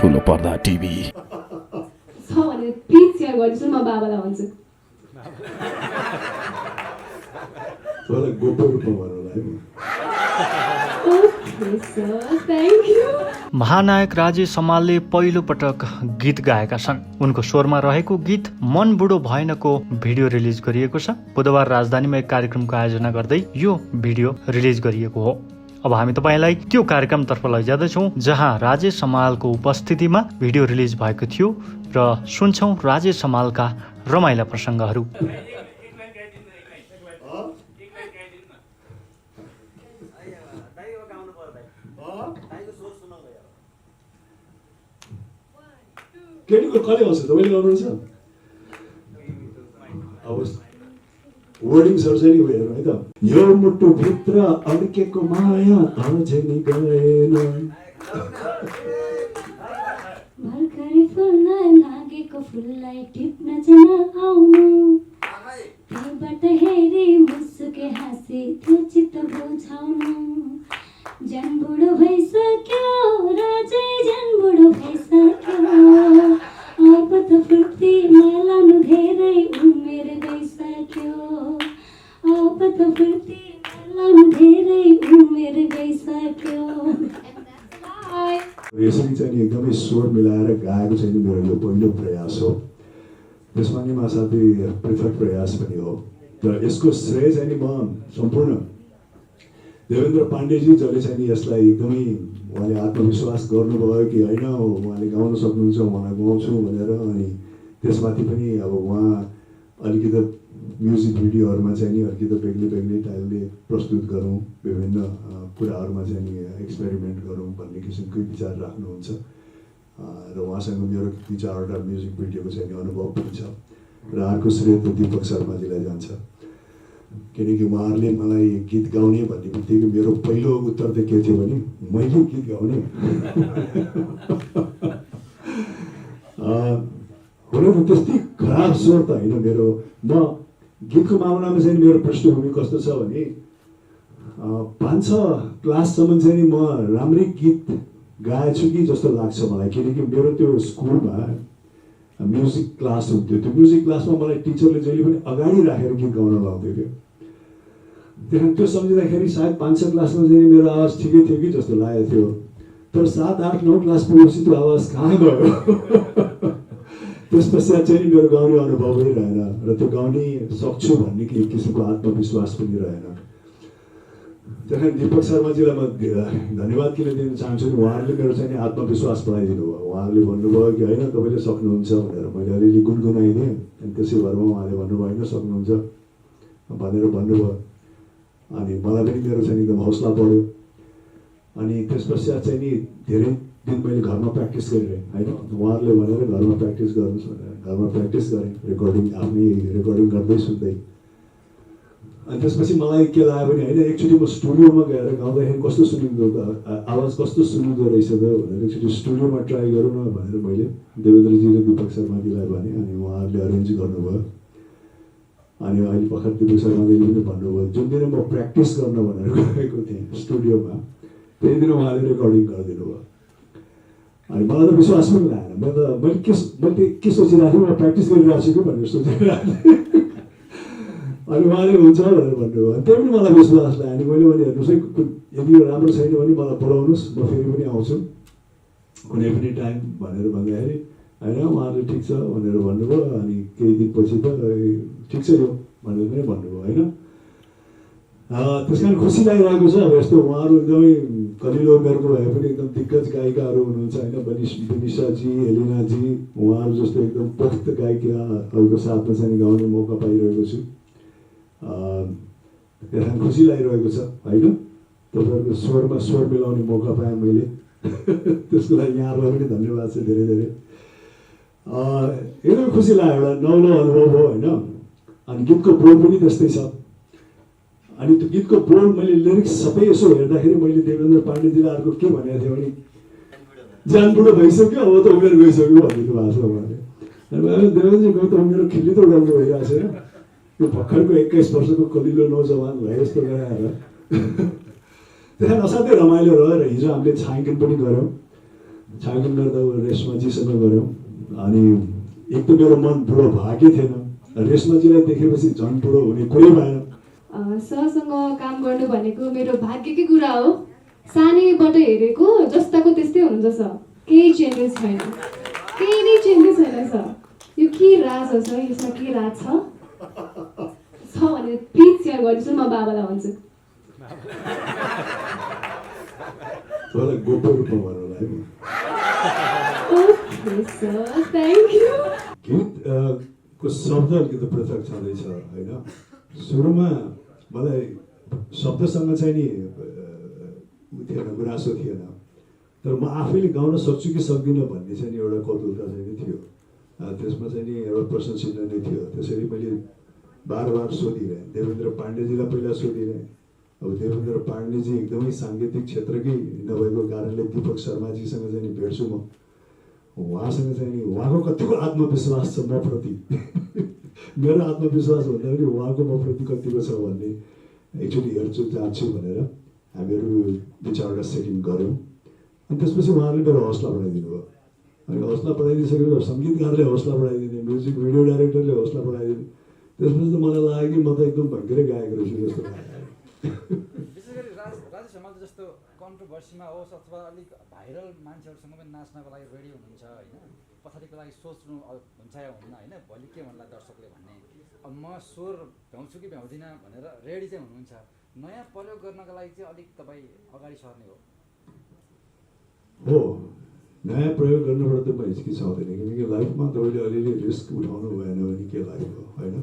ठुलो पर्दा टिभी छ भने प्लिज सेयर गरिदिन्छु म बाबालाई भन्छु मलाई गोप्य रूपमा भन्नुलाई थ्याङ्क यू महानायक राजेश हमालले पहिलो पटक गीत गाएका छन्। उनको स्वरमा रहेको गीत मन बुढो भएनको भिडियो रिलिज गरिएको छ। बुधबार राजधानीमा एक कार्यक्रमको आयोजना गर्दै यो भिडियो रिलिज गरिएको हो। अब हामी तपाईलाई त्यो कार्यक्रमतर्फ लैजाँदैछौँ जहाँ राजेश हमालको उपस्थितिमा भिडियो रिलिज भएको थियो र सुन्छौँ राजेश हमालका रमाइला प्रसङ्गहरू। केटीको कहिले आउँछ तपाईँले गाउनुहुन्छ अब वर्डिङ्सहरू चाहिँ हेर्नु है त यो मुटुभित्र अड्केको माया अझै नि गएन भर्खरै फुल्न लागेको फुललाई टिप्न चाहिँ नआउनु त्यहीबाट हेरी मुसुके हाँसी त्यो चित्त बुझाउनु ज्यान बुढो भइसक्यो राजै ज्यान बुढो भइसक्यो अब त फुर्ती नलाउनु धेरै उमेर गइसक्यो अब त फुर्ती नलाउनु धेरै उमेर गइसक्यो यसरी चाहिँ एकदमै स्वर मिलाएर गाएको चाहिँ मेरो यो पहिलो प्रयास हो। त्यसमा नि म साथै पृथक प्रयास पनि हो। तर यसको श्रेय चाहिँ नि म सम्पूर्ण देवेन्द्र पाण्डेजी जसले चाहिँ नि यसलाई एकदमै उहाँले आत्मविश्वास गर्नुभयो कि होइन उहाँले गाउन सक्नुहुन्छ उहाँलाई गाउँछु भनेर अनि त्यसमाथि पनि अब उहाँ अलिकति म्युजिक भिडियोहरूमा चाहिँ नि अलिकति बेग्लै टाइलले प्रस्तुत गरौँ विभिन्न कुराहरूमा चाहिँ नि एक्सपेरिमेन्ट गरौँ भन्ने किसिमकै विचार राख्नुहुन्छ र उहाँसँग मेरो 3-4वटा म्युजिक भिडियोको चाहिँ अनुभव पनि छ र अर्को श्रेय त दीपक शर्माजीलाई जान्छ किनकि उहाँहरूले मलाई गीत गाउने भन्ने बित्तिकै मेरो पहिलो उत्तर त के थियो भने मैले गीत गाउने हुन त त्यस्तै खराब स्वर त होइन मेरो म गीतको मामलामा चाहिँ मेरो पृष्ठभूमि कस्तो छ भने 5-6 क्लाससम्म चाहिँ म राम्रै गीत गाएछु कि जस्तो लाग्छ मलाई किनकि मेरो त्यो स्कुलमा म्युजिक क्लास हुन्थ्यो त्यो म्युजिक क्लासमा मलाई टिचरले जहिले पनि अगाडि राखेर गीत गाउन लाउँथ्यो क्या त्यहाँ त्यो सम्झिँदाखेरि सायद 5-6 क्लासमा चाहिँ मेरो आवाज ठिकै थियो कि जस्तो लागेको थियो तर 7-8-9 क्लास पुगेपछि त्यो आवाज कहाँ गयो त्यस पश्चात चाहिँ मेरो गाउने अनुभवै रहेन र त्यो गाउने सक्छु भन्ने एक किसिमको आत्मविश्वास पनि रहेन। त्यहाँ दीपक शर्माजीलाई म धन्यवाद किन दिन चाहन्छु नि उहाँहरूले मेरो चाहिँ आत्मविश्वास बढाइदिनु भयो। उहाँहरूले भन्नुभयो कि होइन तपाईँले सक्नुहुन्छ भनेर मैले अलिअलि गुनगुनाइदिएँ अनि त्यसै भरमा उहाँले भन्नुभयो होइन सक्नुहुन्छ भनेर भन्नुभयो अनि मलाई पनि मेरो चाहिँ एकदम हौसला बढ्यो अनि त्यस पश्चात चाहिँ नि धेरै दिन मैले घरमा प्र्याक्टिस गरिरहेँ होइन उहाँहरूले भनेर घरमा प्र्याक्टिस गर्नुहोस् भनेर घरमा प्र्याक्टिस गरेँ रेकर्डिङ आफ्नै रेकर्डिङ गर्दै सुन्दै अनि त्यसपछि मलाई के लाग्यो भने होइन एकचोटि म स्टुडियोमा गएर गाउँदाखेरि कस्तो सुनिँदो आवाज कस्तो सुनिँदो रहेछ त भनेर एकचोटि स्टुडियोमा ट्राई गरौँ न भनेर मैले देवेन्द्रजी र दीपक शर्माजीलाई भने अनि उहाँहरूले अरेन्ज गर्नुभयो अनि अहिले भर्खर दीपक शर्माजीले पनि भन्नुभयो जुन दिन म प्र्याक्टिस गर्न भनेर गएको थिएँ स्टुडियोमा त्यही दिन उहाँले रेकर्डिङ गरिदिनु भयो अनि मलाई त विश्वास पनि लागेन मैले के सोचिरहेको थिएँ म प्र्याक्टिस गरिरहेको छु कि भनेर सोचिरहेको थिएँ अनि उहाँले हुन्छ भनेर भन्नुभयो अनि त्यही पनि मलाई विश्वास लाग्यो अनि मैले भने हेर्नुहोस् है यदि यो राम्रो छैन भने मलाई बोलाउनुहोस् म फेरि पनि आउँछु कुनै पनि टाइम भनेर भन्दाखेरि होइन उहाँहरूले ठिक छ भनेर भन्नुभयो अनि केही दिनपछि त ठिक छ यो भनेर पनि भन्नुभयो होइन त्यस कारण खुसी लागिरहेको छ अब यस्तो उहाँहरू एकदमै कलिलो उमेरको भए पनि एकदम दिग्गज गायिकाहरू हुनुहुन्छ होइन बनिसाजी एलिनाजी उहाँहरू जस्तो एकदम पोख्त गायिकाहरूको साथमा चाहिँ गाउने मौका पाइरहेको छु त्यसमा खुसी लागिरहेको छ होइन तपाईँहरूको स्वरमा स्वर मिलाउने मौका पाएँ मैले त्यसको लागि यहाँहरूलाई पनि धन्यवाद छ धेरै धेरै एकदमै खुसी लाग्यो एउटा नौलो अनुभव हो होइन अनि गीतको बोल पनि त्यस्तै छ अनि त्यो गीतको बोल मैले लिरिक्स सबै यसो हेर्दाखेरि मैले देवेन्द्र पाण्डेजीलाई अर्को के भनेको थिएँ भने ज्यान बुढो भइसक्यो अब त उमेर गइसक्यो भनिदिनु भएको छ उहाँले देवेन्द्रजी गयो त उमेर खिल्ली त उडाल्नु भइरहेको छैन यो भर्खरको 21 वर्षको कलिलो नौजवानलाई यस्तो गराएर त्यहाँ असाध्यै रमाइलो रह्यो र हिजो हामीले छायाङ्कन पनि गऱ्यौँ छानबिन गर्दा रेशमाजीसँग गऱ्यौँ अनि एक त मेरो मन बुढो भागै थिएन, रेशमाजीलाई देखेपछि झन् बुढो हुने कुरै भएन। सरसँग काम गर्नु भनेको मेरो भाग्यकै कुरा हो। सानैबाट हेरेको जस्ताको त्यस्तै हुन्छ सर, केही चेन्जेस छैन, केही नै चेन्जेस छैन सर। यो के राज हो सर, यसमा के राज छ भने प्लिज सेयर गरिदिनुहोस् न, म बाबालाई भन्छु। तपाईँलाई गोप्य रूपमा भन्नुलाई ओके सर, थ्याङ्क यू। गीतको शब्द अलिकति पृथक छँदैछ होइन। सुरुमा मलाई शब्दसँग चाहिँ नि थिएन, गुनासो थिएन, तर म आफैले गाउन सक्छु कि सक्दिनँ भन्ने चाहिँ नि एउटा कौतुकता चाहिँ नि थियो। त्यसमा चाहिँ नि एउटा प्रश्न चिन्ह नै थियो। त्यसरी मैले बार सोधिरहेँ, देवेन्द्र पाण्डेजीलाई पहिला सोधिरहेँ। अब देवेन्द्र पाण्डेजी एकदमै साङ्गीतिक क्षेत्रकै नभएको कारणले दीपक शर्माजीसँग चाहिँ नि भेट्छु म। उहाँसँग चाहिँ नि उहाँको कतिको आत्मविश्वास छ मप्रति मेरो आत्मविश्वास भन्दा पनि उहाँको मप्रति कतिको छ भन्ने एकचोटि हेर्छु, जान्छु भनेर हामीहरू 2-4वटा सेटिङ गऱ्यौँ। अनि त्यसपछि उहाँहरूले मेरो हौसला बढाइदिनु भयो। अनि हौसला बढाइदिइसकेर सङ्गीतकारले हौसला बढाइदिने, म्युजिक भिडियो डाइरेक्टरले हौसला बढाइदिने। त्यसपछि त मलाई लाग्यो कि म त एकदम भयङ्करै गायक रहेछु जस्तो लाग्यो। विशेष गरी राजेश हमाल जस्तो कन्ट्रोभर्सीमा होस् अथवा अलिक भाइरल मान्छेहरूसँग पनि नाच्नको लागि रेडी हुनुहुन्छ होइन, पछाडिको लागि सोच्नु हुन्छ या हुन्न होइन, भोलि के भन्ला दर्शकले भन्ने, अब म स्वर भ्याउँछु कि भ्याउँदिनँ भनेर रेडी चाहिँ हुनुहुन्छ। नयाँ प्रयोग गर्नका लागि चाहिँ अलिक तपाईँ अगाडि सर्ने हो, नयाँ प्रयोग गर्नबाट त म हिचकिचाउँदैन, किनकि लाइफमा तपाईँले अलिअलि रिस्क उठाउनु भएन भने के लाग्यो होइन।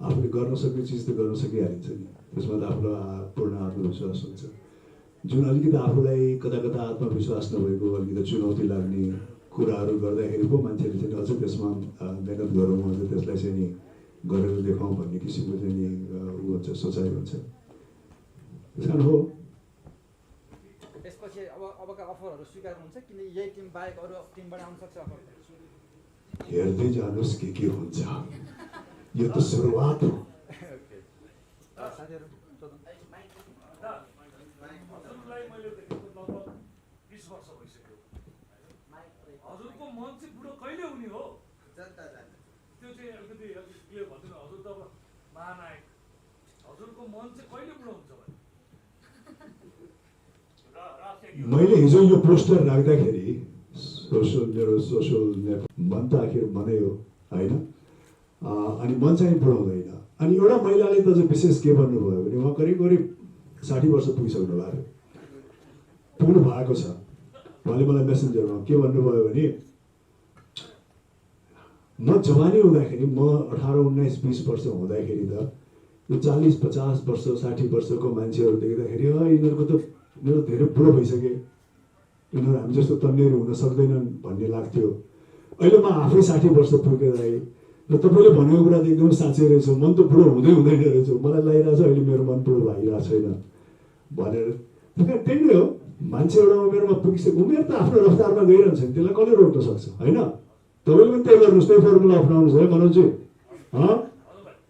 आफूले गर्न सक्ने चिज त गर्न सकिहालिन्छ नि, त्यसमा त आफूलाई पूर्ण आत्मविश्वास हुन्छ। जुन अलिकति आफूलाई कता कता आत्मविश्वास नभएको, अलिकति चुनौती लाग्ने कुराहरू गर्दाखेरि पो मान्छेले चाहिँ अझ त्यसमा मेहनत गरौँ, अझ त्यसलाई चाहिँ नि गरेर देखाउँ भन्ने किसिमको चाहिँ नि ऊ हुन्छ, सोचाइ हुन्छ। त्यस कारण हो। त्यसपछि अबका अफरहरू स्वीकार्नुहुन्छ कि यही टिम बाहेक अरू टिमबाट आउन सक्छ अफर? हेर्दै जानुहोस् के हुन्छ, यो त सुरुवात हो। साथीहरू हजुरको मन चाहिँ बुढो कहिले हुने हो त्यो चाहिँ अलिकति क्लियर भनिदिनु। हजुर त अब महानायक, हजुरको मन चाहिँ कहिले बुढो हुन्छ भने? मैले हिजो यो पोस्टर राख्दाखेरि मेरो सोसल मन त आखिर मनै हो होइन, अनि मन चाहिँ बुढो हुँदैन। अनि एउटा महिलाले त चाहिँ विशेष के भन्नुभयो भने उहाँ करिब 60 वर्ष पुगिसक्नु भएको, पुग्नु भएको छ। उहाँले मलाई मेसेन्जरमा के भन्नुभयो भने म जवानी हुँदाखेरि, म 18, 19, 20 वर्ष हुँदाखेरि त यो 40, 50 वर्ष 60 वर्षको मान्छेहरू देख्दाखेरि यिनीहरूको त यिनीहरू धेरै बुढो भइसके, यिनीहरू हामी जस्तो तन्नेहरू हुन सक्दैनन् भन्ने लाग्थ्यो। अहिले म आफै 60 वर्ष पुगेर आएँ र तपाईँले भनेको कुरा त एकदम साँच्चै रहेछ, मन त बुढो हुँदै हुँदैन रहेछ। मलाई लागिरहेको छ अहिले मेरो मन बुढो भइरहेको छैन भनेर। त्यही नै हो, मान्छे एउटा उमेरमा पुगिसक्यो, उमेर त आफ्नो रफ्तारमा गइरहन्छ नि, त्यसलाई कसले रोक्न सक्छ होइन। तपाईँले पनि त्यही गर्नुहोस्, त्यही फर्मुला अप्नाउनुहोस् है मनोजी।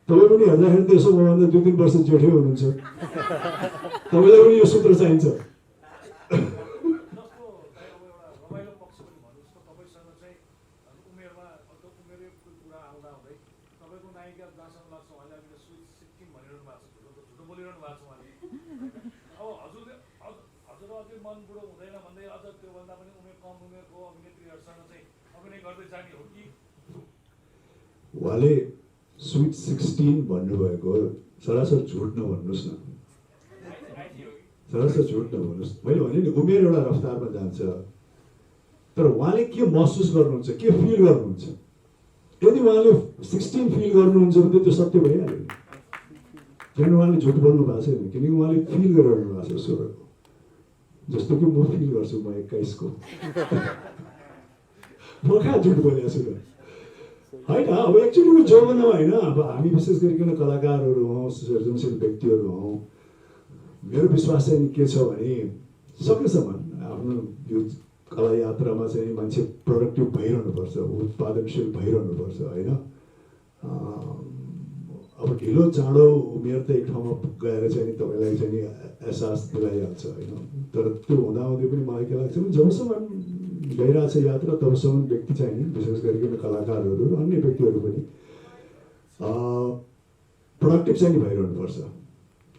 तपाईँ पनि हेर्दाखेरि त यसो मभन्दा 2-3 वर्ष जेठै हुनुहुन्छ, तपाईँलाई पनि यो सूत्र चाहिन्छ। मन बुढो हुँदैन भन्दै अझ त्योभन्दा पनि उमेर कम उमेरको अभिनेत्रीहरूसँग चाहिँ अभिनय गर्दै जाने हो कि? उहाँले स्विट 16 भन्नुभएको सरासर झुट नभन्नुहोस् न, सरासर झुट नभन्नुहोस्। मैले भने नि उमेर एउटा रफ्तारमा जान्छ, तर उहाँले के महसुस गर्नुहुन्छ, के फिल गर्नुहुन्छ। यदि उहाँले 16 फिल गर्नुहुन्छ भने त्यो सत्य भइहाल्यो नि, किनभने उहाँले झुट बोल्नु भएको छैन, किनकि उहाँले फिल गरिरहनु भएको छ स्वरको। जस्तो कि म फिल गर्छु म 21 को, म कहाँ झुट बोलेको छु र होइन। अब एक्चुअली जोगनमा होइन, अब हामी विशेष गरिकन कलाकारहरू हौँ, सृजनशील व्यक्तिहरू हौँ। मेरो विश्वास चाहिँ के छ भने सकेसम्म आफ्नो यो कला यात्रामा चाहिँ मान्छे प्रोडक्टिभ भइरहनुपर्छ, उत्पादनशील भइरहनुपर्छ होइन। अब ढिलो चाँडो उमेर त एक ठाउँमा गएर चाहिँ नि तपाईँलाई चाहिँ नि एहसास दिलाइहाल्छ होइन। तर त्यो हुँदाहुँदै पनि मलाई के लाग्छ भने जबसम्म गइरहेछ यात्रा तबसम्म व्यक्ति चाहिँ नि विशेष गरिकन कलाकारहरू र अन्य व्यक्तिहरू पनि प्रोडक्टिभ चाहिँ नि भइरहनुपर्छ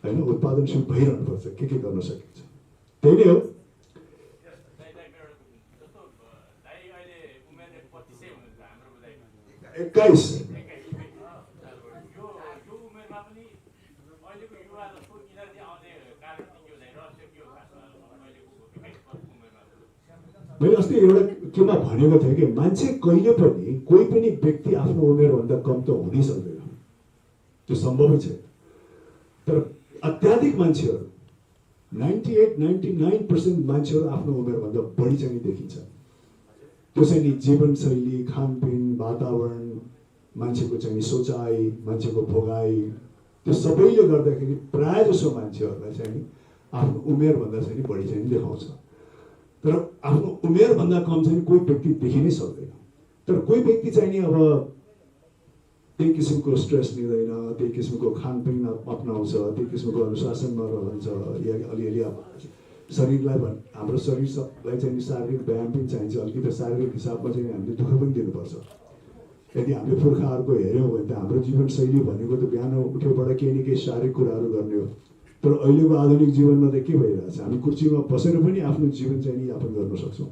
होइन, उत्पादनशील भइरहनुपर्छ, के गर्न सकिन्छ त्यही नै हो। एक्काइस मैले अस्ति एउटा केमा भनेको थिएँ कि मान्छे कहिले पनि कोही पनि व्यक्ति आफ्नो उमेरभन्दा कम त हुनै सक्दैन, त्यो सम्भवै छैन। तर अत्याधिक मान्छेहरू 98-99% मान्छेहरू आफ्नो उमेरभन्दा बढी चाहिँ देखिन्छ। त्यो चाहिँ नि जीवनशैली, खानपिन, वातावरण, मान्छेको चाहिँ सोचाइ, मान्छेको भोगाइ, त्यो सबैले गर्दाखेरि प्राय जसो मान्छेहरूलाई चाहिँ नि आफ्नो उमेरभन्दा चाहिँ नि बढी चाहिँ देखाउँछ। तर आफ्नो उमेरभन्दा कम चाहिँ कोही व्यक्ति देखिनै सक्दैन। तर कोही व्यक्ति चाहिँ नि अब त्यही किसिमको स्ट्रेस लिँदैन, त्यही किसिमको खानपिन अपनाउँछ, त्यही किसिमको अनुशासनमा रहन्छ, या अलिअलि अब शरीरलाई हाम्रो शरीरलाई चाहिँ शारीरिक व्यायाम पनि चाहिन्छ, अलिकति शारीरिक हिसाबमा चाहिँ हामीले दुःख पनि दिनुपर्छ। यदि हामीले पुर्खाहरूको हेऱ्यौँ भने त हाम्रो जीवनशैली भनेको त बिहान उठेबाट केही न केही शारीरिक कुराहरू गर्ने हो। तर अहिलेको आधुनिक जीवनमा त के भइरहेछ, हामी कुर्सीमा बसेर पनि आफ्नो जीवन चाहिँ नि यापन गर्न सक्छौँ।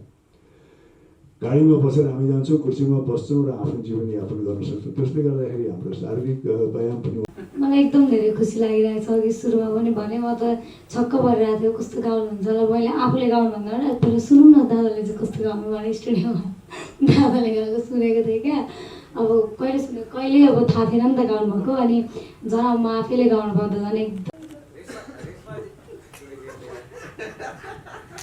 गाडीमा बसेर हामी जान्छौँ, कुर्सीमा बस्छौँ र आफ्नो जीवन यापन गर्न सक्छौँ। त्यसले गर्दाखेरि हाम्रो शारीरिक व्यायाम पनि मलाई एकदम धेरै खुसी लागिरहेको छ। अघि सुरुमा पनि भने म त छक्क परिरहेको थियो कस्तो गाउनुहुन्छ र मैले आफूले गाउनुभन्दा पनि पहिला सुनौँ न दादाले चाहिँ कस्तो गाउनु भने स्टुडियोमा दादाले गाएको सुनेको थिएँ क्या। अब कहिले सुनेको कहिले अब थाहा थिएन नि त गाउनुभएको, अनि झन् अब म आफैले गाउनु पाउँदा झन् एकदम।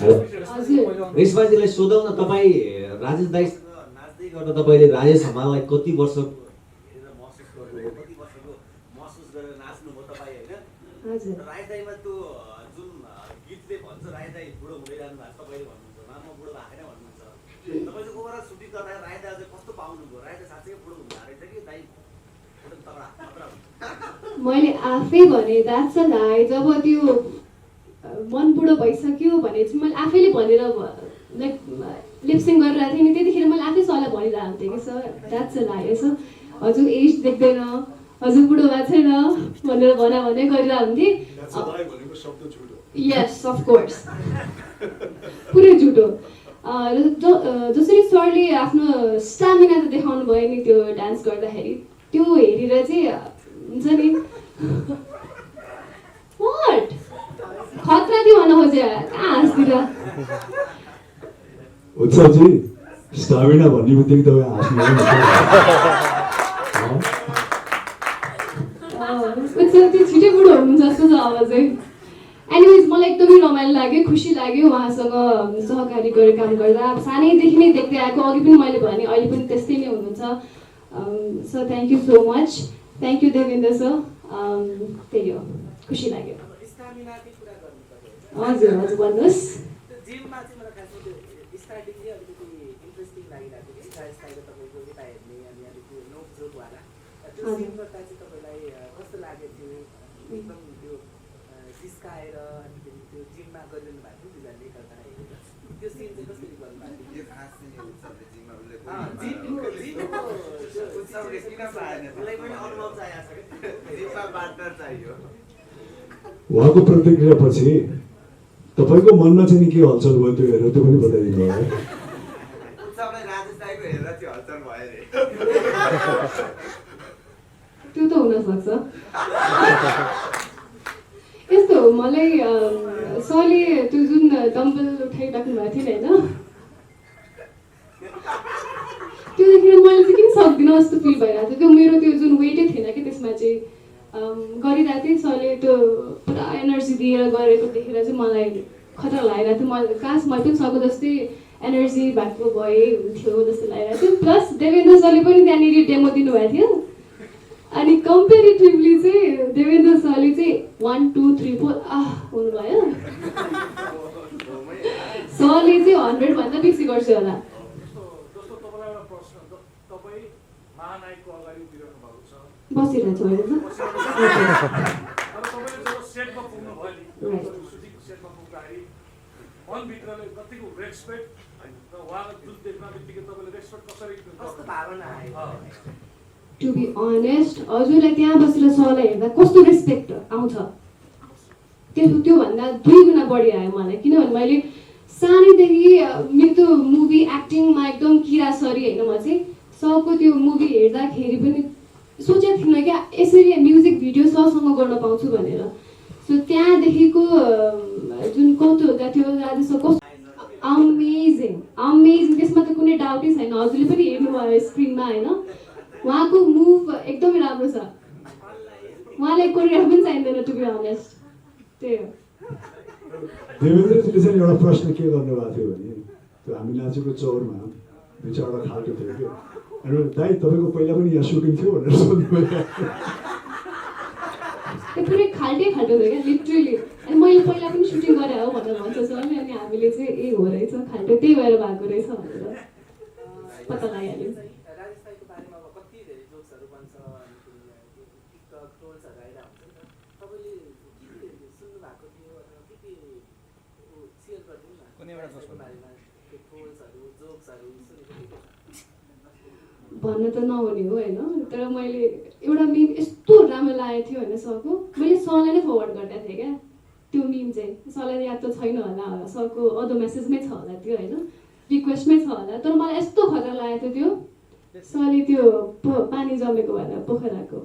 रेशमाजीलाई सोधौँ न, तपाईँ राजेश दाइसँग नाच्दै गर्दा तपाईँले राजेश हमाललाई कति वर्ष हेरेर महसुस गर्नुभयो, कति वर्षको महसुस गरेर नाच्नुभयो तपाईँ होइन? राजेश दाइमा त्यो जुन गीतले भन्छ राजेश दाइ बुढो हुँदै जानु भएको, तपाईँले भन्नुहुन्छ म बुढो भएको छैन भन्नुहुन्छ। तपाईँ चाहिँ ओभरअल सुटिङ गर्दा राजेश दाइ चाहिँ कस्तो पाउनुभयो? राजेश दाइ साँच्चै बुढो हुँदो रहेछ कि दाइ मैले आफै भने द्याट्स अ लाइ। जब त्यो मन बुढो भइसक्यो भने चाहिँ मैले आफैले भनेर लाइक लिपसिङ गरिरहेको थिएँ नि, त्यतिखेर मैले आफै सरलाई भनिरहेको थिएँ कि सर द्याट्स अ लाइ, सर हजुर एज देख्दैन, हजुर बुढो भएको छैन भनेर भने गरिरहेको हुन्थेँ। यस अफ कोर्स पुरै झुटो। जसरी सरले आफ्नो स्टामिना त देखाउनु भयो नि त्यो डान्स गर्दाखेरि, त्यो हेरेर चाहिँ हुन्छ नि वाट खतरा थियो भन्न खोजेर कहाँ हाँस्दिएर। उत्सवजी स्टामिना भन्ने बित्तिकै तपाईँ हाँस्नु उत्सव त्यो छिटै बुढो हुनुहुन्छ जस्तो छ अब चाहिँ। एनिवेज मलाई एकदमै रमाइलो लाग्यो, खुसी लाग्यो उहाँसँग सहकारी गरेर काम गर्दा। सानैदेखि नै देख्दै आएको, अघि पनि मैले भने अहिले पनि त्यस्तै नै हुनुहुन्छ। So thank you so much, thank you Devendra sir. त्यही हो, खुसी लाग्यो। हजुर हजुर भन्नुहोस्। उहाँको प्रतिक्रिया पछि तपाईँको मनमा चाहिँ के हलचल भयो त्यो हेरेर त्यो पनि बताइदिनु भयो है। त्यो त हुनसक्छ। यस्तो हो, मलाई सरले त्यो जुन डम्बल उठाइराख्नु भएको थियो नि होइन, त्यो देखेर मैले चाहिँ किन सक्दिनँ जस्तो फिल भइरहेको थियो। त्यो मेरो त्यो जुन वेटै थिएन कि त्यसमा चाहिँ गरिरहेको थिएँ। सरले त्यो पुरा एनर्जी दिएर गरेको देखेर चाहिँ मलाई खतरा लागिरहेको थियो। मलाई काश मैले पनि सक्यो जस्तै एनर्जी भएको भए हुन्थ्यो जस्तो लागिरहेको थियो। प्लस देवेन्द्र सरले पनि त्यहाँनिर डेमो दिनुभएको थियो, अनि कम्पेरिटिभली चाहिँ देवेन्द्र सरले चाहिँ 1 2 3 4 हुनुभयो। सरले चाहिँ 100 भन्दा बेसी गर्छु होला। बसिरहेको छु अहिले मनभित्रले कतिको रेस्पेक्ट र उहाँको देख्न बित्तिकै तपाईँले रेस्पेक्ट कसरी कस्तो भावना आयो टु बी अनेस्ट हजुरलाई त्यहाँ बसेर सरलाई हेर्दा कस्तो रेस्पेक्ट आउँछ त्योभन्दा 2 गुणा बढी आयो मलाई किनभने मैले सानैदेखि मेरो त्यो मुभी एक्टिङमा एकदम किरासरी होइन म चाहिँ सरको त्यो मुभी हेर्दाखेरि पनि सोचेको थिइनँ क्या यसरी म्युजिक भिडियो सरसँग गर्न पाउँछु भनेर सो त्यहाँदेखिको जुन कौतुकता थियो राजेश सर कस्तो अमेजिङ त्यसमा त कुनै डाउटै छैन हजुरले पनि हेर्नुभयो स्क्रिनमा होइन उहाँको मुभ एकदमै राम्रो छ उहाँलाई कोरियोग्राफ पनि चाहिँदैन टु बी अनेस्ट त्यही हो देवेन्द्रजीले चाहिँ एउटा प्रश्न के गर्नुभएको थियो भने त्यो हामी नाचेको चौरमा 2-4वटा खाल्टो थियो क्या अनि दाइ तपाईँको पहिला पनि यहाँ सुटिङ थियो भनेर सोध्नुभयो त्यो पुरै खाल्टो थियो क्या लिटरली अनि मैले पहिला पनि सुटिङ गरेँ हो भनेर भन्छ सरले अनि हामीले चाहिँ ए हो रहेछ खाल्टो त्यही भएर भएको रहेछ भनेर पत्ता लगाइहाल्यो राजेश दाइको बारेमा अब कति धेरै जोक्सहरू बन्छ अनि टिकटक ट्रोल्सहरू आइरहेको हुन्छ नि त तपाईँले के सुन्नु भएको थियो अथवा के सेयर गरिदिनु न कुनै एउटा जोक्स बारेमा त्यो ट्रोल्सहरू जोक्सहरू सुनेको के भन्न त नहुने हो होइन तर मैले एउटा मिम यस्तो राम्रो लागेको थियो होइन सरको मैले सरलाई नै फरवर्ड गरिदिएको थिएँ क्या त्यो मिम चाहिँ सरलाई याद त छैन होला सरको अदो मेसेजमै छ होला त्यो होइन रिक्वेस्टमै छ होला तर मलाई यस्तो खतरा लागेको थियो त्यो सरले त्यो पानी जमेको भएर पोखराको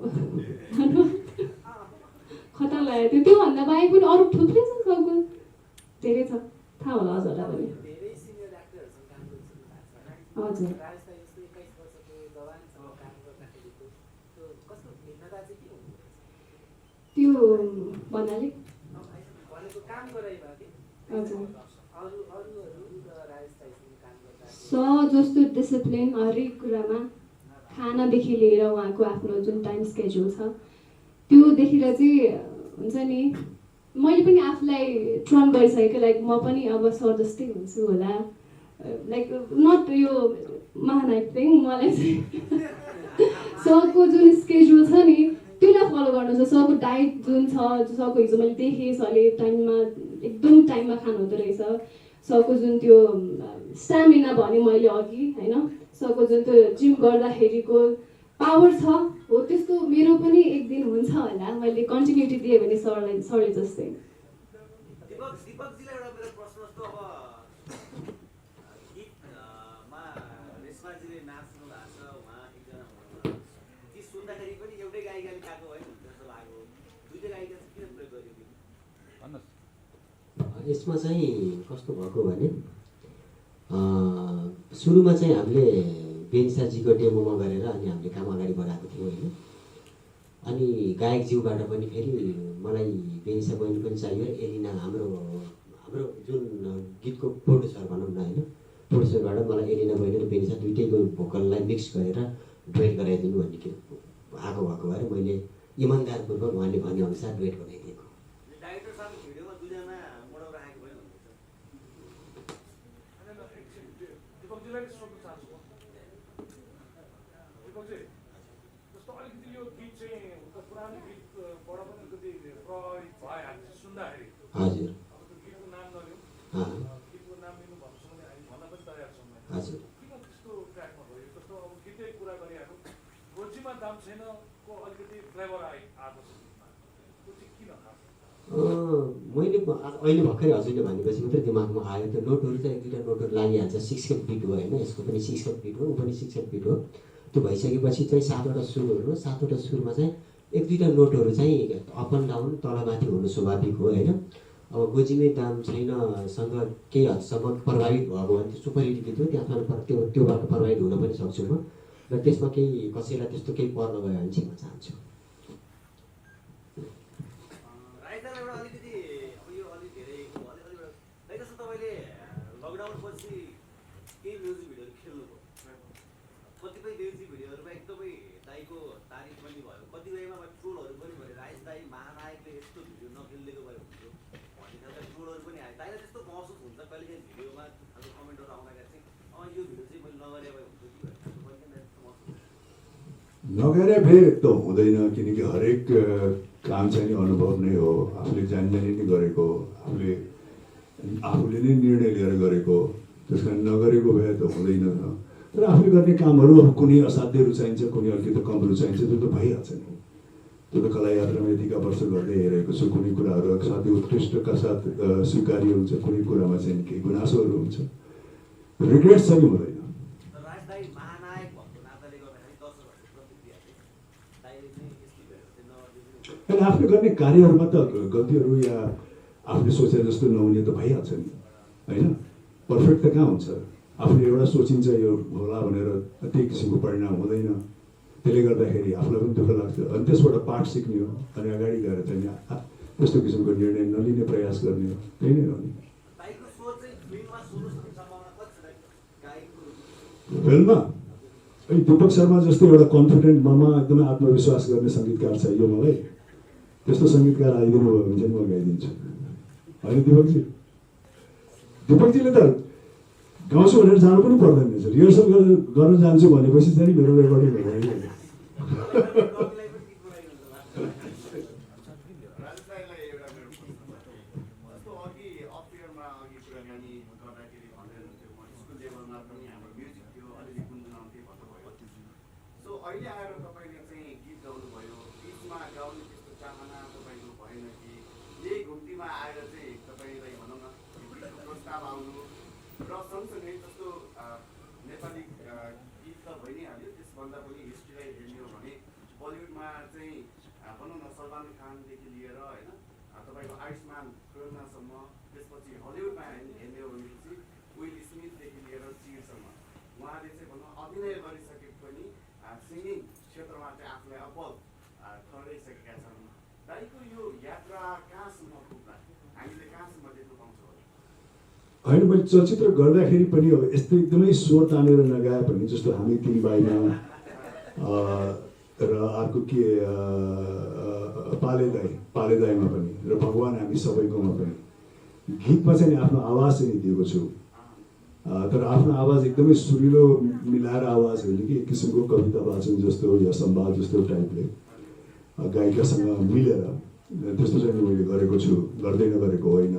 खतरा लागेको थियो त्योभन्दा बाहेक पनि अरू थुप्रै छ सरको धेरै छ थाहा होला हजुरलाई पनि धेरै सिनियर एक्टरहरूसँग काम गरिसक्नु भएको छ हजुर राजेश दाइ जस्तो 21 वर्षको जवानसँग काम गर्दाखेरिको त्यो कस्तो भिन्नता चाहिँ के हुनु त्यो भन्नाले भनेको काम गराइमा कि हजुर अरूहरू राजेश दाइसँग काम गर्दा जस्तो डिसिप्लिन हरेक कुरामा खानादेखि लिएर उहाँको आफ्नो जुन टाइम स्केड्युल छ त्यो देखेर चाहिँ हुन्छ नि मैले पनि आफूलाई ट्रन गरिसकेको लाइक म पनि अब सर जस्तै हुन्छु होला लाइक नट यो महानायक थिङ मलाई चाहिँ सरको जुन स्केड्युल छ नि त्यसलाई फलो गर्नु छ सरको डाइट जुन छ सरको हिजो मैले देखेँ सरले टाइममा एकदम टाइममा खानुहुँदो रहेछ सरको जुन त्यो स्ट्यामिना भने मैले अघि होइन सरको जुन त्यो जिम गर्दाखेरिको पावर छ हो त्यस्तो मेरो पनि एक दिन हुन्छ होला मैले कन्टिन्युटी दिएँ भने सरले जस्तै दिपकजीलाई एउटा मेरो प्रश्न जस्तो अब गीतमा रेशमाजीले नाच्नु भएको छ उहाँ एकजना हुनुहुन्छ गीत सुन्दाखेरि पनि एउटै गायिकाले गाएको होइन जस्तो लाग्यो दुईटै गायिका चाहिँ किन प्रयोग गरियो भन्नुहोस् यसमा चाहिँ कस्तो भएको भने सुरुमा चाहिँ हामीले बेन्साजीको डेमोमा गरेर अनि हामीले काम अगाडि बढाएको थियौँ होइन अनि गायकज्यूबाट पनि फेरि मलाई बेन्सा बहिनी पनि चाहियो एलिना हाम्रो जुन गीतको प्रोड्युसर भनौँ न होइन प्रोड्युसरबाट मलाई एलिना बहिनी र बेन्सा दुइटैको भोकललाई मिक्स गरेर डुएट गराइदिनु भन्ने के आएको भएको भएर मैले इमान्दारपूर्वक उहाँले भनेअनुसार डुएट बनाइदिएको डाइरेक्टर साहबको भिडियोमा दुईजना मोडल राखेको पनि हुनुहुन्छ दिपकजीलाई सोध्न चाहन्छु म दिपकजी जस्तो अलिकति यो गीत चाहिँ पुरानो गीतबाट पनि अलिकति प्रभावित भइहाल्छ सुन्दाखेरि हजुर अब त्यो गीतको नाम नलिउँ गीतको नाम लिनु भन्छु भने हामी भन्न पनि तयार छौँ हजुर किन त्यस्तो ट्र्याकमा भयो जस्तो अब गीतै कुरा गरिहाल्नु रोजीमा दाम छैनको अलिकति फ्लेभर आएको छ गीतमा त्यो चाहिँ किन खास मैले अहिले भर्खरै हजुरले भनेपछि मात्रै दिमागमा आयो त्यो नोटहरू चाहिँ 1-2टा नोटहरू लागिहाल्छ 6 बिट हो होइन यसको पनि 6 बिट हो ऊ पनि 6 बिट हो त्यो भइसकेपछि चाहिँ 7वटा सुरहरू 7वटा सुरमा चाहिँ 1-2टा नोटहरू चाहिँ अप एन्ड डाउन तलमाथि हुनु स्वाभाविक हो होइन अब गोजीमै दाम छैनसँग केही हदसम्म प्रभावित भएको भने त्यो सुपरहिट गीत हो त्यहाँ त्योबाट प्रभावित हुन पनि सक्छु म र त्यसमा केही कसैलाई त्यस्तो केही पर्न गयो भने चाहिँ म चाहन्छु लकडाउनपछि केही म्युजिक भिडियोहरू खेल्नुभयो कतिपय म्युजिक भिडियोहरूमा एकदमै दाइको तारिफ पनि भयो कतिपयमा ट्रोलहरू पनि भयो राजेश दाइ महानायकले यस्तो भिडियो नखेलिदिएको भए हुन्थ्यो भन्ने खालका ट्रोलहरू पनि आयो दाइलाई त्यस्तो महसुस हुन्छ कहिलेकाहीँ भिडियोमा खालको कमेन्टहरू आउँदाखेरि चाहिँ यो भिडियो चाहिँ मैले नगरे भए हुन्थ्यो कि भन्ने नगरे भए त हुँदैन किनकि हरेक काम चाहिँ नि अनुभव नै हो आफूले जानी नै गरेको आफूले नै निर्णय लिएर गरेको त्यस कारण नगरेको भए त हुँदैन। तर आफूले गर्ने कामहरू अब कुनै असाध्य रुचाइन्छ, कुनै अलिकति कम रुचाइन्छ, त्यो त भइहाल्छ नि। त्यो त कला यात्रामा यतिका वर्ष गर्दै हेरेको छु। कुनै कुराहरू असाध्य उत्कृष्टका साथ स्वीकार्य हुन्छ, कुनै कुरामा चाहिँ केही गुनासोहरू हुन्छ, रिग्रेट चाहिँ हुँदैन। अनि आफूले गर्ने कार्यहरूमा त गल्तीहरू या आफूले सोचे जस्तो नहुने त भइहाल्छ नि, होइन? पर्फेक्ट त कहाँ हुन्छ? आफूले एउटा सोचिन्छ यो होला भनेर त्यही किसिमको परिणाम हुँदैन। त्यसले गर्दाखेरि आफूलाई पनि दुःख लाग्छ। अनि त्यसबाट पाठ सिक्ने हो, अनि अगाडि गएर चाहिँ त्यस्तो किसिमको निर्णय नलिने प्रयास गर्ने हो, त्यही नै हो नि। फिल्ममा दीपक शर्मा जस्तो एउटा कन्फिडेन्ट ममा एकदमै आत्मविश्वास गर्ने सङ्गीतकार चाहियो मलाई। त्यस्तो सङ्गीतकार आइदिनु भयो भने चाहिँ म गाइदिन्छु, होइन दिपकजी? दिपकजीले त गाउँछु भनेर जानु पनि पर्दैन रहेछ। रिहर्सल गर्न जान्छु भनेपछि चाहिँ मेरो रेकर्डिङ हुँदैन। अहिले आएर तपाईँले चाहिँ गीत गाउनुभयो, बिचमा गाउने त्यस्तो चाहना तपाईँको भएन कि यही घुम्तीमा आएर चाहिँ तपाईँलाई भनौँ न गीतको प्रस्ताव आउनु र सँगसँगै जस्तो नेपाली गीत त भइ नै हाल्यो, त्यसभन्दा पनि हिस्ट्रीलाई हेर्ने हो भने बलिउडमा चाहिँ भनौँ न सलमान खानदेखि लिएर होइन तपाईँको आयुष्मान खुरानासम्म, त्यसपछि हलिउडमा हेर्ने हो भनेपछि विल स्मिथदेखि लिएर चिरसम्म उहाँले चाहिँ भनौँ अभिनय गरिसके पनि सिङ्गिङ क्षेत्रमा चाहिँ आफूलाई अब्बल ठहराइसकेका छन्। दाइको यो यात्रा कहाँसम्म पुग्ला, हामीले कहाँसम्म देख्न पाउँछौँ? होइन, मैले चलचित्र गर्दाखेरि पनि अब यस्तो एकदमै स्वर तानेर नगाए पनि, जस्तो हामी तिन भाइमा र अर्को के पाले दाईमा पनि र भगवान हामी सबैकोमा पनि गीतमा चाहिँ आफ्नो आवाज चाहिँ दिएको छु। तर आफ्नो आवाज एकदमै सुरिलो मिलाएर आवाज होइन कि एक किसिमको कविता वाचन जस्तो या संवाद जस्तो टाइपले गायिकासँग मिलेर त्यस्तो चाहिँ मैले गरेको छु, गर्दै नगरेको होइन।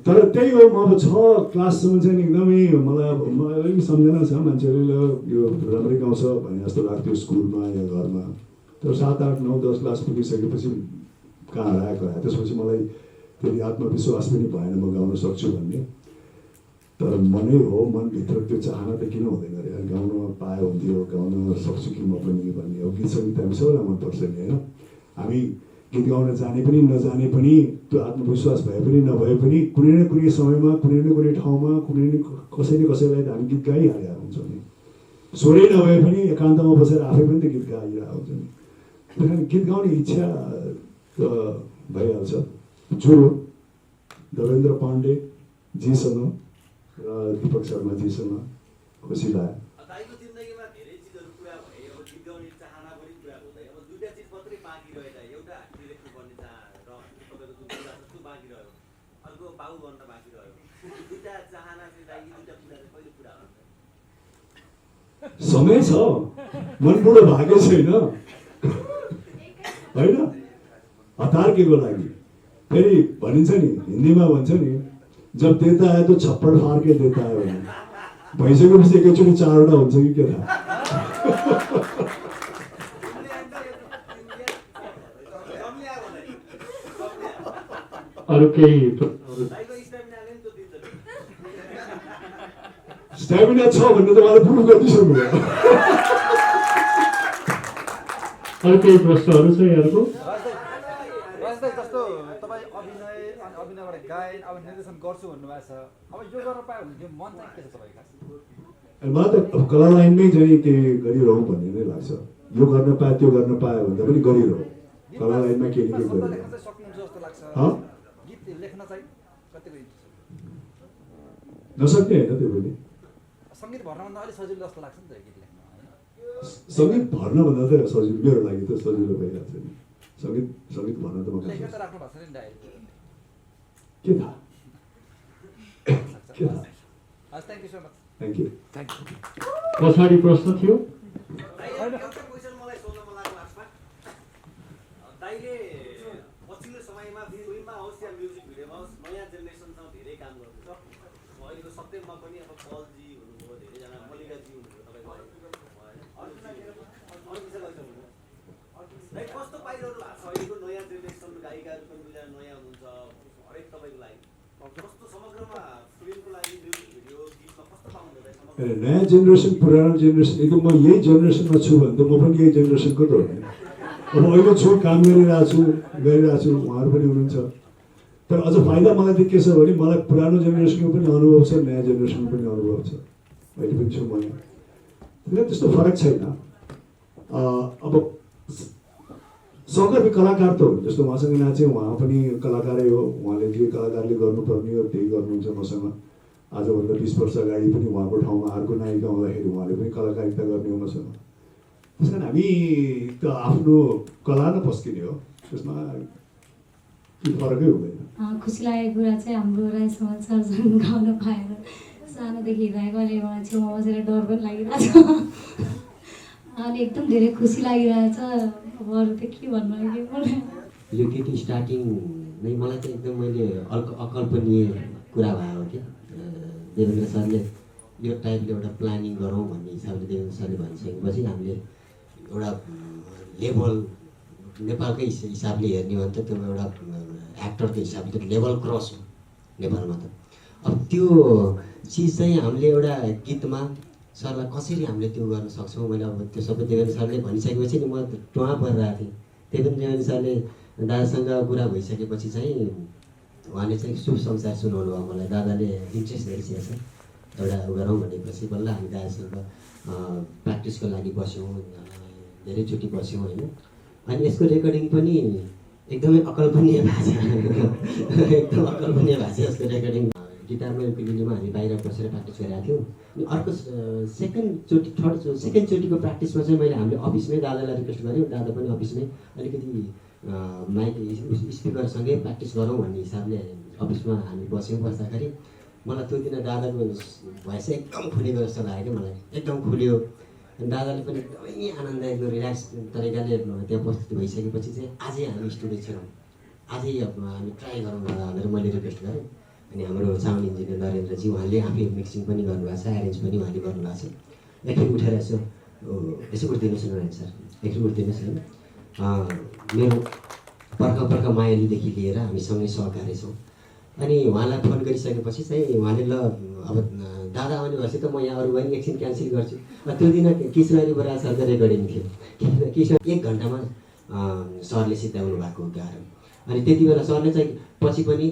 तर त्यही हो, म अब 6 क्लाससम्म चाहिँ एकदमै मलाई अलिक सम्झना छ, मान्छेहरूले यो राम्रै गाउँछ भने जस्तो लाग्थ्यो स्कुलमा या घरमा। तर 7, 8, 9, 10 क्लास पुगिसकेपछि कहाँ हराएको आयो। त्यसपछि मलाई त्यति आत्मविश्वास पनि भएन म गाउन सक्छु भन्ने। तर मनै हो, मनभित्र त्यो चाहना त किन हुँदैन अरे, गाउन पाए हुन्थ्यो, गाउन सक्छु कि म पनि भन्ने हो। गीत सङ्गीत हामी सबैलाई मनपर्छ नि, होइन? हामी गीत गाउन जाने पनि नजाने पनि, त्यो आत्मविश्वास भए पनि नभए पनि कुनै न कुनै समयमा, कुनै न कुनै ठाउँमा, कुनै न कसैलाई त हामी गीत गाइहालेका हुन्छौँ नि। स्वरै नभए पनि एकान्तमा बसेर आफै पनि त गीत गाइरहेको हुन्छ नि। त्यही कारण गीत गाउने इच्छा त भइहाल्छ। जो देवेन्द्र पाण्डे जीसँग र दीपक शर्मा जीसँग खुसी लाग्यो। दाइको जिन्दगीमा धेरै चिजहरू पुरा भए, अब गीत गाउने चाहना पनि पुरा हुँदै, अब दुईटा चिज मात्रै बाँकी रहेछ। एउटा डिरेक्टर बन्ने चाहना र तपाईँको जुन कुरा छ त्यो बाँकी रह्यो, अर्को बाउ बन्न बाँकी रह्यो। दुईटा चाहना चाहिँ दाइ, यी दुईटा कुरा चाहिँ कहिले पुरा हुन्छ? समय छ, मन बुढो भएको छैन, होइन? हतार के को लागि? फेरि भनिन्छ नि, हिन्दीमा भन्छ नि, जब देता है तो छप्पड़ फाड़ के देता है भने भइसकेपछि एकैचोटि 4वटा हुन्छ कि के थाहा। अरू केही स्ट्यामिना छ भन्ने त मलाई प्रुभ गरिदिइसक्नु भयो। अरू केही प्रश्नहरू छ यहाँको? जस्तो तपाईँ अभिनयबाट गायन अब निर्देशन गर्छु भन्नुभएको छ, अब यो गर्न पायो भने त्यो मन चाहिँ के छ तपाईँको? मलाई त कला लाइनमै चाहिँ केही गरिरहँ भन्ने नै लाग्छ। यो गर्न पाए त्यो गर्न पायो भन्दा पनि गरिरहँ, कला लाइनमा केही न केही गरिरहँ। सक्नुहुन्छ जस्तो लाग्छ गीत लेख्न चाहिँ कतिको नसक्ने होइन त्यो पनि। सङ्गीत भर्नभन्दा अलिक सजिलो जस्तो लाग्छ नि त गीत लेख्न, होइन? सङ्गीत भर्नभन्दा त सजिलो, मेरो लागि त सजिलो भइहाल्छ नि। सङ्गीत भर्न त म लेखेर त राख्नु भएको छ नि डायरी, के थाहा। Thank you so much. Thank you. पछाडि प्रश्न थियो? एउटा क्वेसन मलाई सोध्न मन लाग्यो लास्टमा। दाइले पछिल्लो समयमा फिल्ममा होस् या म्युजिक भिडियोमा होस् नयाँ जेनेरेसनसँग धेरै काम गर्नुहुन्छ। अहिलेको सत्यममा पनि अब पलजी हुनुभयो, धेरैजना मल्लिकाजी हुनुभयो तपाईँको कस्तो पाइरहनु भएको छ अहिलेको नयाँ जेनेरेसन गायिकाहरू पनि दुईजना नयाँ हुनुहुन्छ हरेक तपाईँको लागि कस्तो समग्रमा फिल्मको लागि म्युजिक भिडियो गीतमा कस्तो पाउनुहुन्छ नयाँ जेनेरेसन पुरानो जेनेरेसन एकदम म यही जेनेरेसनमा छु भने त म पनि यही जेनेरेसनको त हो नि। अब अहिले छु, काम गरिरहेको छु, उहाँहरू पनि हुनुहुन्छ। तर अझ फाइदा मलाई चाहिँ के छ भने मलाई पुरानो जेनेरेसनको पनि अनुभव छ, नयाँ जेनेरेसनको पनि अनुभव छ, अहिले पनि छु म यहाँ। त्यस्तो फरक छैन। अब सकर्मी कलाकार त हो, जस्तो उहाँसँग नाचेँ, उहाँ पनि कलाकारै हो, उहाँले जे कलाकारले गर्नुपर्ने हो त्यही गर्नुहुन्छ मसँग। आजभन्दा 20 वर्ष अगाडि पनि उहाँको ठाउँमा अर्को नायिका आउँदाखेरि उहाँले पनि कलाकारिता गर्ने हो मसँग। त्यस कारण हामी त आफ्नो कला नै पस्किने हो, त्यसमा फरकै हुँदैन। खुसी लागेको कुरा चाहिँ हाम्रो राई समाज सर्जन गाउन पाएर सानोदेखि हिँडेको अहिले मलाई छेउमा बसेर डर पनि लागिरहेछ अनि एकदम धेरै खुसी लागिरहेछ। अब अरू त के भन्नु यो केटी स्टार्टिङ नै मलाई चाहिँ एकदम मैले अकल्पनीय कुरा भयो कि देवेन्द्र सरले यो टाइपले एउटा प्लानिङ गरौँ भन्ने हिसाबले देवेन्द्र सरले भनिसकेपछि हामीले एउटा लेभल नेपालकै हिसाबले हेर्ने हो भने त त्यो एउटा एक्टरको हिसाबले त लेभल क्रस हो नेपालमा त। अब त्यो चिज चाहिँ हामीले एउटा गीतमा सरलाई कसरी हामीले त्यो गर्न सक्छौँ मैले अब त्यो सबै देवेन्द्र सरले भनिसकेपछि नि म टुवा परिरहेको थिएँ। त्यही पनि देवेन्द्र सरले दादासँग कुरा भइसकेपछि चाहिँ उहाँले चाहिँ शुभ संसार सुनाउनु भयो मलाई। दादाले इन्ट्रेस्ट देखिसकेको छ एउटा गरौँ भनेपछि बल्ल हामी दादासँग प्र्याक्टिसको लागि बस्यौँ, धेरैचोटि बस्यौँ होइन। अनि यसको रेकर्डिङ पनि एकदमै अकल्पनीय भएको छ एकदम अकल्पनीय भएको छ यसको रेकर्डिङ। गिटारमा युकुलेलेमा हामी बाहिर बसेर प्र्याक्टिस गरेका थियौँ। अनि अर्को सेकेन्डचोटिको प्र्याक्टिसमा चाहिँ मैले हामीले अफिसमै दादालाई रिक्वेस्ट गऱ्यौँ, दादा पनि अफिसमै अलिकति माइक स्पिकरसँगै प्र्याक्टिस गरौँ भन्ने हिसाबले अफिसमा हामी बस्यौँ। बस्दाखेरि मलाई त्यो दिन दादाको भोइस एकदम खुलेको जस्तो लाग्यो क्या, मलाई एकदम खुल्यो। दादाले पनि एकदमै आनन्द एकदम रिल्याक्स तरिकाले त्यहाँ उपस्थित भइसकेपछि चाहिँ आजै हामी स्टुडियो छिरौँ, आजै हामी ट्राई गरौँ भनेर मैले रिक्वेस्ट गरेँ। अनि हाम्रो साउन्ड इन्जिनियर नरेन्द्रजी उहाँले आफै मिक्सिङ पनि गर्नुभएको छ, एरेन्ज पनि उहाँले गर्नुभएको छ। एकखेप उठेर यसो उठिदिनुहोस् न नारायण सर, एकखेप उठिदिनुहोस् होइन। मेरो पर्खा मायालीदेखि लिएर हामी सँगै सहकारी छौँ। अनि उहाँलाई फोन गरिसकेपछि चाहिँ उहाँले ल अब दादा आउने भएपछि त म यहाँ अरू पनि एकछिन क्यान्सल गर्छु। त्यो दिन कृष्ण बराल सरको रेकर्डिङ थियो। कृष्ण 1 घन्टामा सरले सिद्ध्याउनु भएको गाह्रो। अनि त्यति बेला सरले चाहिँ पछि पनि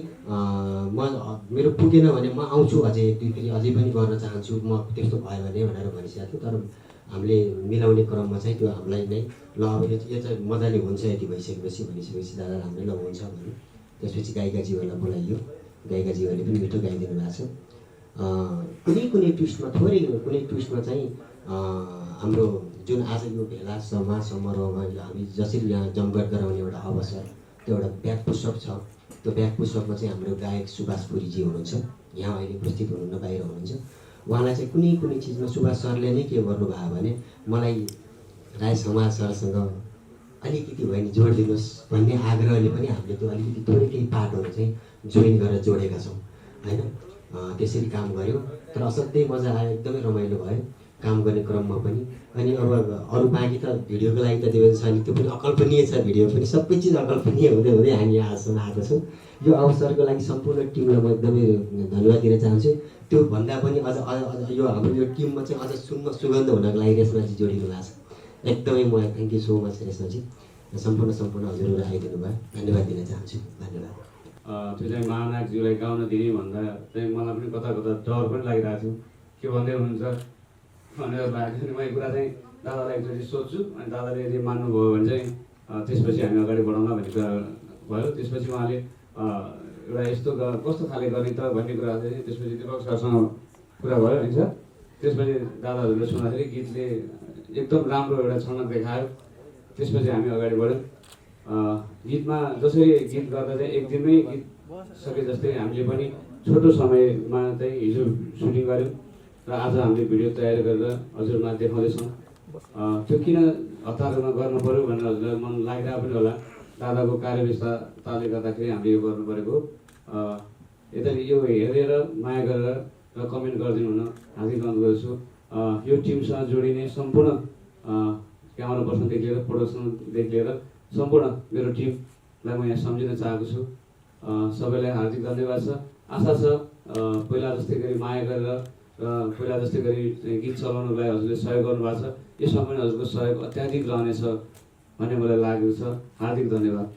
मेरो पुगेन भने म आउँछु अझै 1-2 फेरि अझै पनि गर्न चाहन्छु म त्यस्तो भयो भने भनेर भनिसकेको थियो। तर हामीले मिलाउने क्रममा चाहिँ त्यो हामीलाई नै ल अब यो चाहिँ मजाले हुन्छ यति भइसकेपछि भनिसकेपछि दादा हामीले ल हुन्छ भन्यो। त्यसपछि गायिकाजीहरूलाई बोलाइयो, गायिकाजीहरूले पनि मिठो गाइदिनु भएको छ। कुनै ट्विस्टमा कुनै ट्विस्टमा चाहिँ हाम्रो जुन आज यो भेला समारोहमा हामी जसरी यहाँ जमघट गराउने एउटा अवसर, त्यो एउटा ब्याक पुस्तक छ। त्यो ब्याक पुस्तकमा चाहिँ हाम्रो गायक सुभाष पुरीजी हुनुहुन्छ, यहाँ अहिले उपस्थित हुनुहुन्न, बाहिर हुनुहुन्छ। उहाँलाई चाहिँ कुनै चिजमा सुभाष सरले नै के गर्नुभयो भने मलाई राई समाज सरसँग अलिकति भयो नि जोड दिनुहोस् भन्ने आग्रहले पनि हामीले त्यो अलिकति थोरै केही पार्टहरू चाहिँ जोइन गरेर जोडेका छौँ होइन। त्यसरी काम गऱ्यौँ, तर असाध्यै मजा आयो, एकदमै रमाइलो भयो काम गर्ने क्रममा पनि। अनि अब अरू बाँकी त भिडियोको लागि त देवेन्द्र सरले त्यो पनि अकल्पनीय छ, भिडियो पनि सबै चिज अकल्पनीय हुँदै हुँदै हामी आजसम्म आएको छौँ। यो अवसरको लागि सम्पूर्ण टिमलाई म एकदमै धन्यवाद दिन चाहन्छु। त्यो भन्दा पनि अझ यो हाम्रो यो टिममा चाहिँ अझ सुगन्ध हुनको लागि रेशमाजी जोडिनु भएको छ। एकदमै म थ्याङ्क यू सो मच रेशमाजी, सम्पूर्ण हजुरहरू आइदिनु भयो, धन्यवाद दिन चाहन्छु। धन्यवाद। त्यो चाहिँ महानायकज्यूलाई गाउन दिने भन्दा चाहिँ मलाई पनि कता डर पनि लागिरहेको थियो, के भन्दै हुनुहुन्छ भनेर भएको थियो। म यो कुरा चाहिँ दादालाई एकचोटि सोध्छु, अनि दादाले यदि मान्नुभयो भने चाहिँ त्यसपछि हामी अगाडि बढाउँला भन्ने कुरा भयो। त्यसपछि उहाँले एउटा यस्तो कस्तो खाले गर्ने त भन्ने कुरा चाहिँ त्यसपछि दिपक सरसँग कुरा भयो होइन सर। त्यसपछि दादाहरूले सुन्दाखेरि गीतले एकदम राम्रो एउटा छनक देखायो। त्यसपछि हामी अगाडि बढ्यौँ। गीतमा जसरी गीत गर्दा चाहिँ एक दिनमै गीत सके जस्तै हामीले पनि छोटो समयमा चाहिँ हिजो सुटिङ गऱ्यौँ र आज हामीले भिडियो तयार गरेर हजुरमा देखाउँदैछौँ। त्यो किन हतारमा गर्नु पऱ्यो भनेर हजुरलाई मन लागिरहेको पनि होला, दादाको कार्यव्यस्तताले गर्दाखेरि हामीले यो गर्नु परेको। यता यो हेरेर माया गरेर र कमेन्ट गरिदिनु हुन हार्दिक अनुरोध गर्छु। यो टिमसँग जोडिने सम्पूर्ण क्यामेरा पर्सनदेखि लिएर प्रोडक्सनदेखि लिएर सम्पूर्ण मेरो टिमलाई म यहाँ सम्झिन चाहेको छु। सबैलाई हार्दिक धन्यवाद छ। आशा छ पहिला जस्तै गरी माया गरेर र पहिला जस्तै गरी गीत चलाउनुलाई हजुरले सहयोग गर्नुभएको छ, यसमा पनि हजुरको सहयोग अत्याधिक रहनेछ भन्ने मलाई लागेको छ। हार्दिक धन्यवाद।